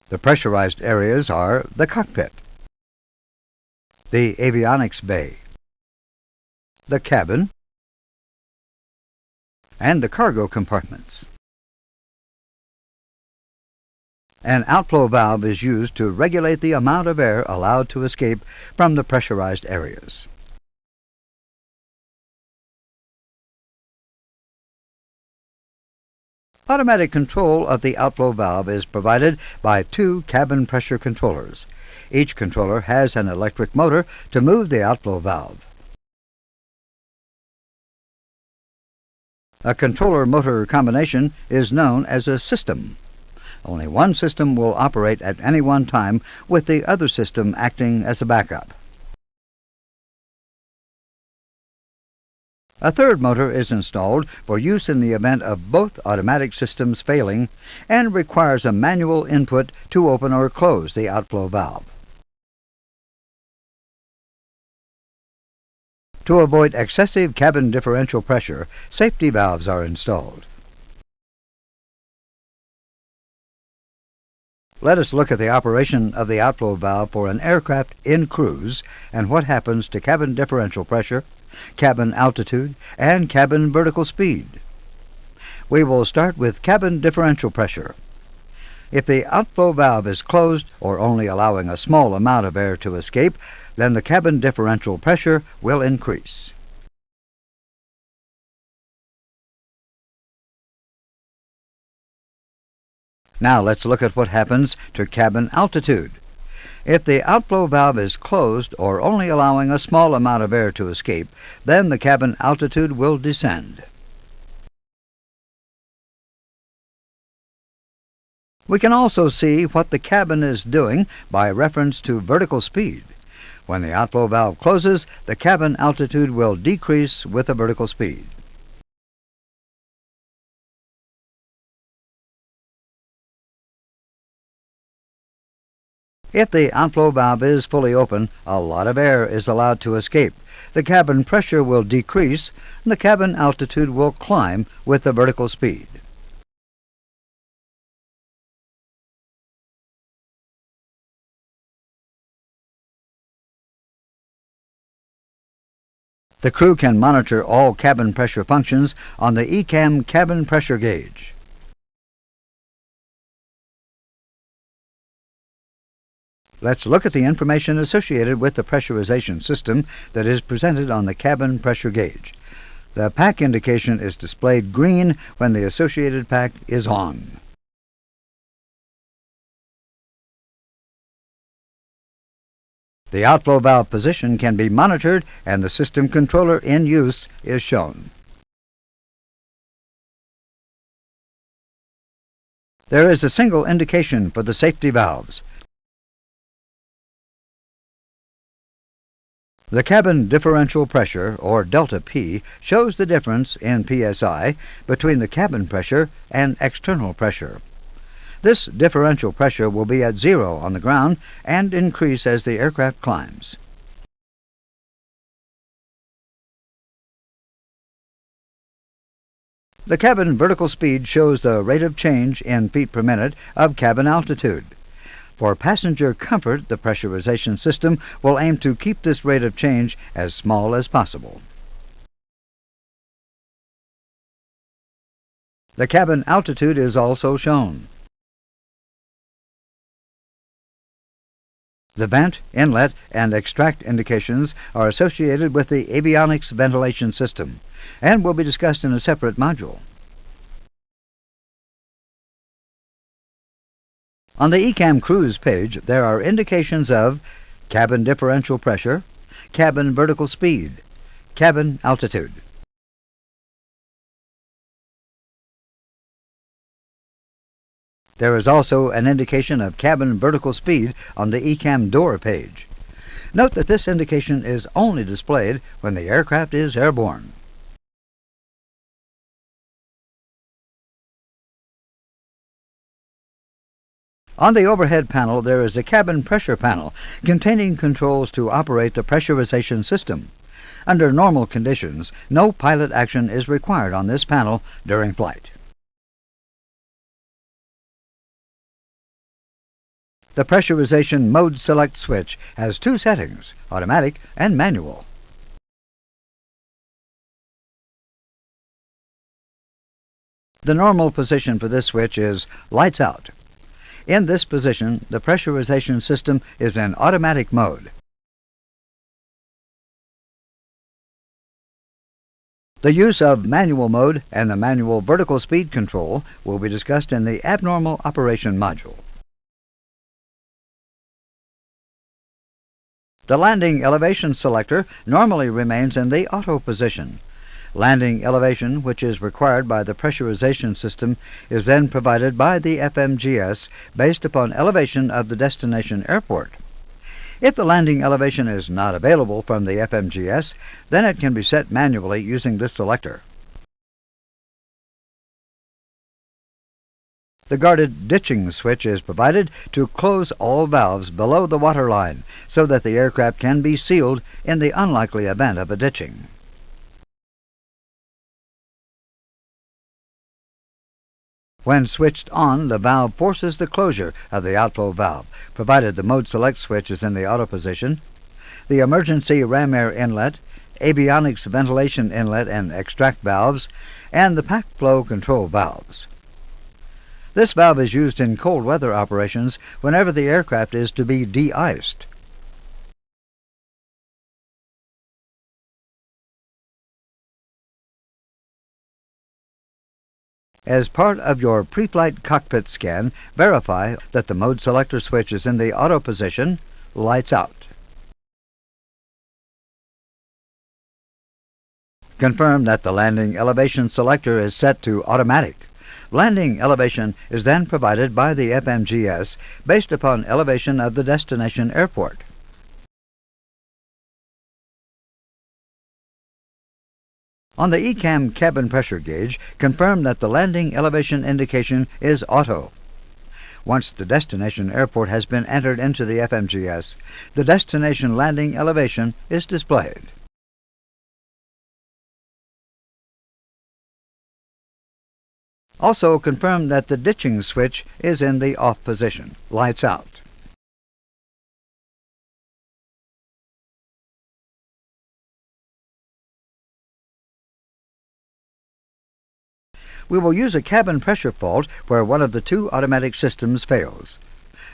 The pressurized areas are the cockpit, the avionics bay, the cabin, and the cargo compartments. An outflow valve is used to regulate the amount of air allowed to escape from the pressurized areas. Automatic control of the outflow valve is provided by two cabin pressure controllers. Each controller has an electric motor to move the outflow valve. A controller-motor combination is known as a system. Only one system will operate at any one time, with the other system acting as a backup. A third motor is installed for use in the event of both automatic systems failing and requires a manual input to open or close the outflow valve. To avoid excessive cabin differential pressure, safety valves are installed. Let us look at the operation of the outflow valve for an aircraft in cruise and what happens to cabin differential pressure, cabin altitude, and cabin vertical speed. We will start with cabin differential pressure. If the outflow valve is closed or only allowing a small amount of air to escape, then the cabin differential pressure will increase. Now let's look at what happens to cabin altitude. If the outflow valve is closed or only allowing a small amount of air to escape, then the cabin altitude will descend. We can also see what the cabin is doing by reference to vertical speed. When the outflow valve closes, the cabin altitude will decrease with the vertical speed. If the outflow valve is fully open, a lot of air is allowed to escape. The cabin pressure will decrease, and the cabin altitude will climb with the vertical speed. The crew can monitor all cabin pressure functions on the ECAM cabin pressure gauge. Let's look at the information associated with the pressurization system that is presented on the cabin pressure gauge. The pack indication is displayed green when the associated pack is on. The outflow valve position can be monitored and the system controller in use is shown. There is a single indication for the safety valves. The cabin differential pressure, or delta P, shows the difference in PSI between the cabin pressure and external pressure. This differential pressure will be at 0 on the ground and increase as the aircraft climbs. The cabin vertical speed shows the rate of change in feet per minute of cabin altitude. For passenger comfort, the pressurization system will aim to keep this rate of change as small as possible. The cabin altitude is also shown. The vent, inlet, and extract indications are associated with the avionics ventilation system and will be discussed in a separate module. On the ECAM Cruise page, there are indications of cabin differential pressure, cabin vertical speed, cabin altitude. There is also an indication of cabin vertical speed on the ECAM door page. Note that this indication is only displayed when the aircraft is airborne. On the overhead panel, there is a cabin pressure panel containing controls to operate the pressurization system. Under normal conditions, no pilot action is required on this panel during flight. The pressurization mode select switch has two settings, automatic and manual. The normal position for this switch is lights out. In this position, the pressurization system is in automatic mode. The use of manual mode and the manual vertical speed control will be discussed in the abnormal operation module. The landing elevation selector normally remains in the auto position. Landing elevation, which is required by the pressurization system, is then provided by the FMGS based upon elevation of the destination airport. If the landing elevation is not available from the FMGS, then it can be set manually using this selector. The guarded ditching switch is provided to close all valves below the waterline so that the aircraft can be sealed in the unlikely event of a ditching. When switched on, the valve forces the closure of the outflow valve, provided the mode select switch is in the auto position, the emergency ram air inlet, avionics ventilation inlet and extract valves, and the pack flow control valves. This valve is used in cold weather operations whenever the aircraft is to be de-iced. As part of your pre-flight cockpit scan, verify that the mode selector switch is in the auto position, lights out. Confirm that the landing elevation selector is set to automatic. Landing elevation is then provided by the FMGS based upon elevation of the destination airport. On the ECAM cabin pressure gauge, confirm that the landing elevation indication is auto. Once the destination airport has been entered into the FMGS, the destination landing elevation is displayed. Also confirm that the ditching switch is in the off position, lights out. We will use a cabin pressure fault where one of the two automatic systems fails.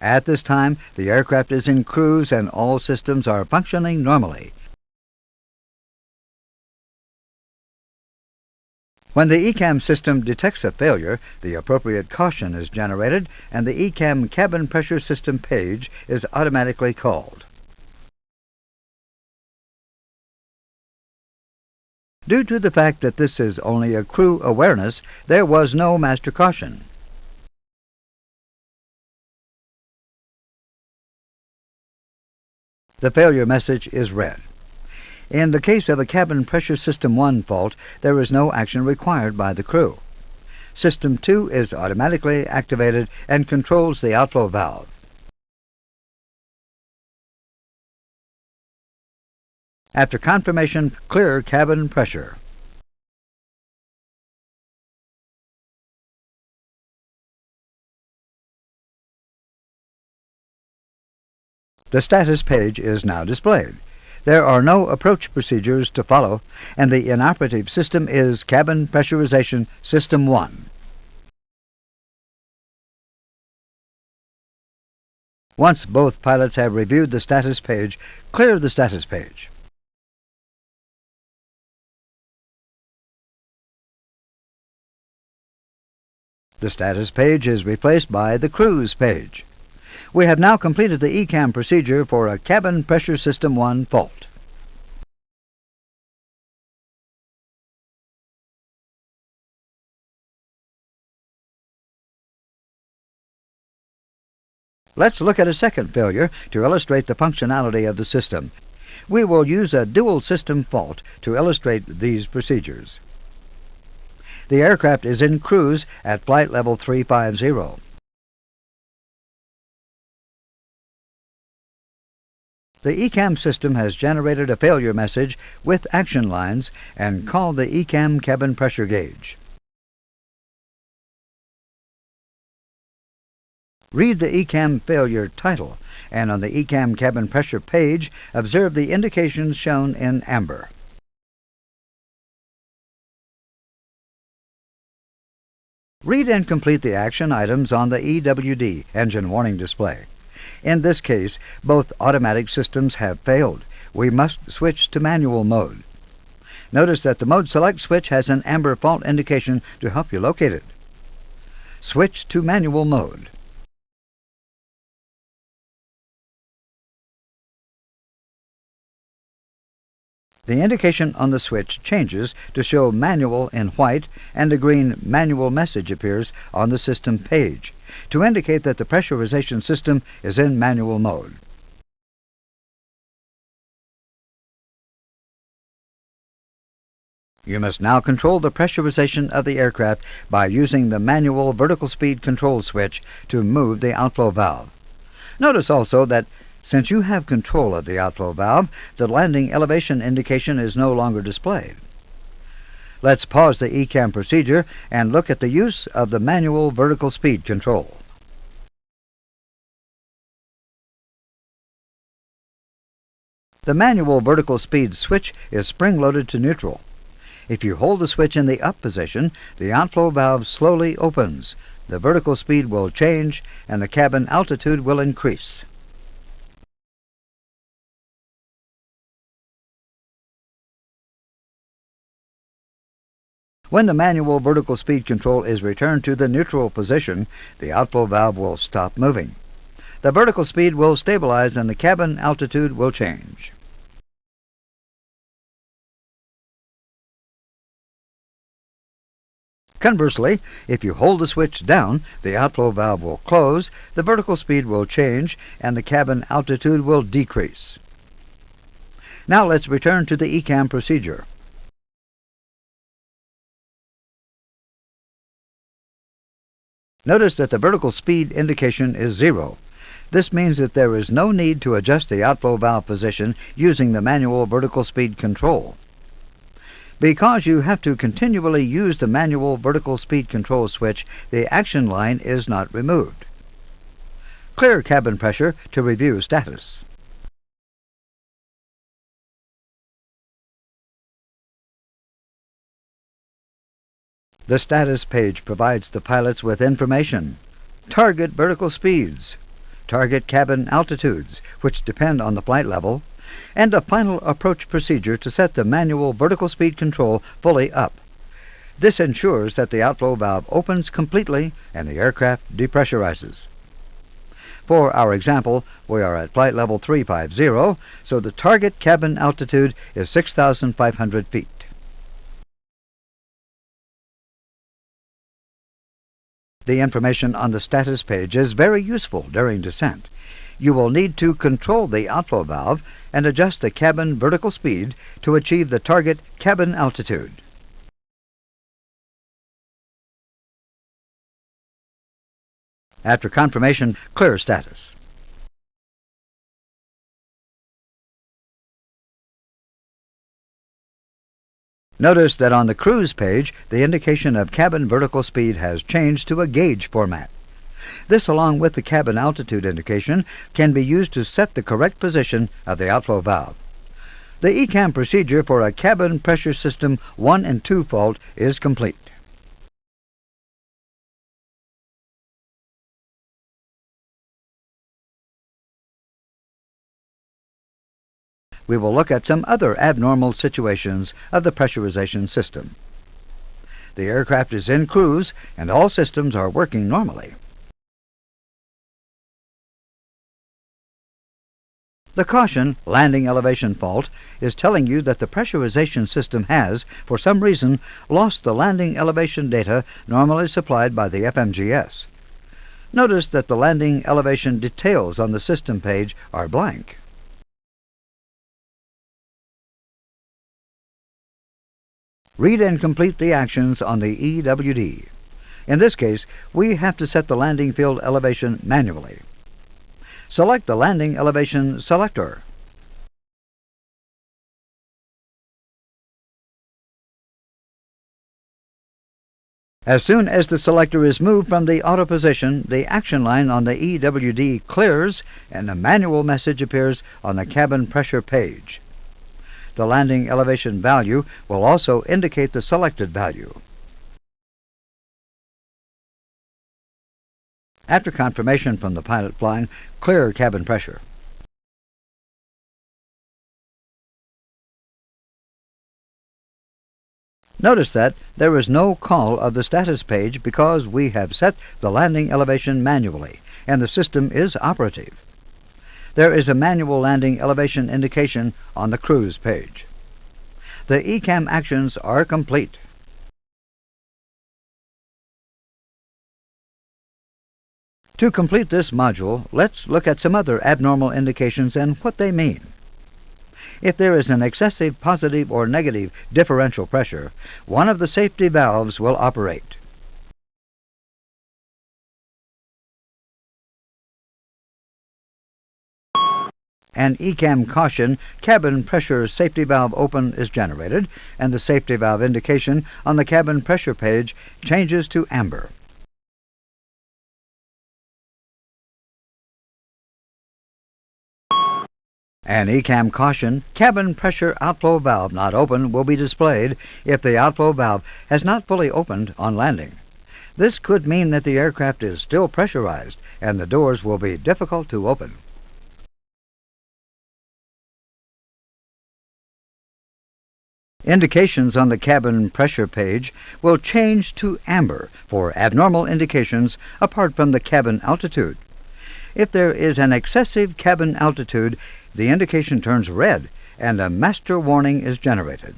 At this time, the aircraft is in cruise and all systems are functioning normally. When the ECAM system detects a failure, the appropriate caution is generated and the ECAM cabin pressure system page is automatically called. Due to the fact that this is only a crew awareness, there was no master caution. The failure message is read. In the case of a cabin pressure system 1 fault, there is no action required by the crew. System 2 is automatically activated and controls the outflow valve. After confirmation, clear cabin pressure. The status page is now displayed. There are no approach procedures to follow, and the inoperative system is Cabin Pressurization System 1. Once both pilots have reviewed the status page, clear the status page. The status page is replaced by the cruise page. We have now completed the ECAM procedure for a Cabin Pressure System 1 fault. Let's look at a second failure to illustrate the functionality of the system. We will use a dual system fault to illustrate these procedures. The aircraft is in cruise at flight level 350. The ECAM system has generated a failure message with action lines and called the ECAM cabin pressure gauge. Read the ECAM failure title, and on the ECAM cabin pressure page, observe the indications shown in amber. Read and complete the action items on the EWD engine warning display. In this case, both automatic systems have failed. We must switch to manual mode. Notice that the Mode Select switch has an amber fault indication to help you locate it. Switch to manual mode. The indication on the switch changes to show manual in white, and a green manual message appears on the system page to indicate that the pressurization system is in manual mode. You must now control the pressurization of the aircraft by using the manual vertical speed control switch to move the outflow valve. Notice also that since you have control of the outflow valve, the landing elevation indication is no longer displayed. Let's pause the ECAM procedure and look at the use of the manual vertical speed control. The manual vertical speed switch is spring-loaded to neutral. If you hold the switch in the up position, the outflow valve slowly opens. The vertical speed will change and the cabin altitude will increase. When the manual vertical speed control is returned to the neutral position, the outflow valve will stop moving. The vertical speed will stabilize and the cabin altitude will change. Conversely, if you hold the switch down, the outflow valve will close, the vertical speed will change, and the cabin altitude will decrease. Now let's return to the ECAM procedure. Notice that the vertical speed indication is 0. This means that there is no need to adjust the outflow valve position using the manual vertical speed control. Because you have to continually use the manual vertical speed control switch, the action line is not removed. Clear cabin pressure to review status. The status page provides the pilots with information: target vertical speeds, target cabin altitudes, which depend on the flight level, and a final approach procedure to set the manual vertical speed control fully up. This ensures that the outflow valve opens completely and the aircraft depressurizes. For our example, we are at flight level 350, so the target cabin altitude is 6,500 feet. The information on the status page is very useful during descent. You will need to control the outflow valve and adjust the cabin vertical speed to achieve the target cabin altitude. After confirmation, clear status. Notice that on the cruise page, the indication of cabin vertical speed has changed to a gauge format. This, along with the cabin altitude indication, can be used to set the correct position of the outflow valve. The ECAM procedure for a cabin pressure system 1 and 2 fault is complete. We will look at some other abnormal situations of the pressurization system. The aircraft is in cruise and all systems are working normally. The caution landing elevation fault is telling you that the pressurization system has, for some reason, lost the landing elevation data normally supplied by the FMGS. Notice that the landing elevation details on the system page are blank. Read and complete the actions on the EWD. In this case, we have to set the landing field elevation manually. Select the landing elevation selector. As soon as the selector is moved from the auto position, the action line on the EWD clears and a manual message appears on the cabin pressure page. The landing elevation value will also indicate the selected value. After confirmation from the pilot flying, clear cabin pressure. Notice that there is no call of the status page because we have set the landing elevation manually and the system is operative. There is a manual landing elevation indication on the cruise page. The ECAM actions are complete. To complete this module, let's look at some other abnormal indications and what they mean. If there is an excessive positive or negative differential pressure, one of the safety valves will operate. An ECAM caution cabin pressure safety valve open is generated, and the safety valve indication on the cabin pressure page changes to amber. An ECAM caution cabin pressure outflow valve not open will be displayed if the outflow valve has not fully opened on landing. This could mean that the aircraft is still pressurized and the doors will be difficult to open. Indications on the cabin pressure page will change to amber for abnormal indications apart from the cabin altitude. If there is an excessive cabin altitude, the indication turns red and a master warning is generated.